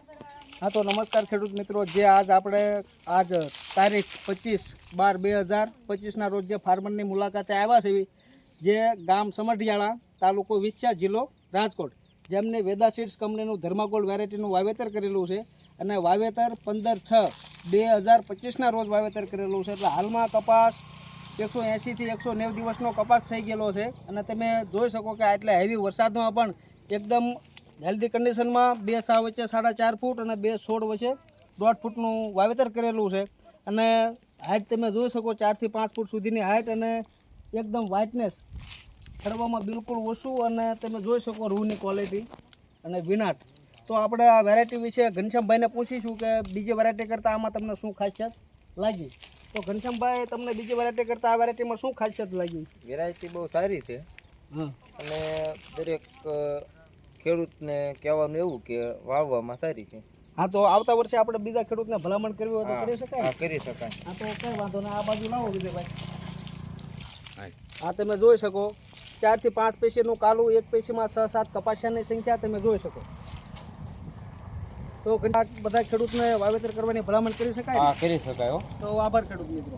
हाँ तो नमस्कार खेडूत मित्रों, जे आज આપણે આજ તારીખ 25/12/2025 ના રોજ જે ફાર્મરની મુલાકાતે આવ્યા છે, જે ગામ સમઢિયાળા, તાલુકો વિછા, જિલ્લો રાજકોટ, જેમને વેદા સીડ્સ કંપનીનું ધર્માગોલ્ડ વેરાયટીનું વાવેતર કરેલું છે અને વાવેતર 15/6/2025 ના રોજ વાવેતર કરેલું છે. એટલે હાલમાં કપાસ 180 થી 190 દિવસનો કપાસ થઈ ગયેલો છે અને તમે જોઈ શકો કે આટલા હેવી વરસાદમાં પણ એકદમ હેલ્ધી કન્ડિશનમાં 2 સા વચ્ચે 4.5 ફૂટ અને 2 છોડ વચ્ચે 1.5 ફૂટનું વાવેતર કરેલું છે અને હાઇટ તમે જોઈ શકો 4 થી 5 ફૂટ સુધીની હાઇટ અને એકદમ વ્હાઇટનેસ ખડવામાં બિલકુલ ઓછું અને તમે જોઈ શકો રૂની ક્વોલિટી અને વિનાટ. તો આપણે આ વેરાયટી વિશે ઘનશ્યામભાઈને પૂછીશું કે બીજી વેરાયટી કરતાં આમાં તમને શું ખાસિયત લાગી. તો ઘનશ્યામભાઈ, તમને બીજી વેરાયટી કરતાં આ વેરાયટીમાં શું ખાસિયત લાગી? વેરાયટી બહુ સારી છે હા, અને દરેક ખેડૂતને કહેવાનું એવું કે વાવવામાં સારી છે. હા, તો આવતા વર્ષે આપણે બીજા ખેડૂતને ભલામણ કરવી હોય તો કરી શકાય? હા, કરી શકાય. હા, તો કઈ વાંધો નહીં. આ બાજુ લાવો વિજયભાઈ. હા, તમે જોઈ શકો 4 થી 5 પેશીનું કાલું, એક પેશીમાં 6-7 કપાસિયાની સંખ્યા તમે જોઈ શકો. તો બધા ખેડૂતને વાવેતર કરવાની ભલામણ કરી શકાય? હા, કરી શકાય હો. તો આભાર ખેડૂત મિત્રો.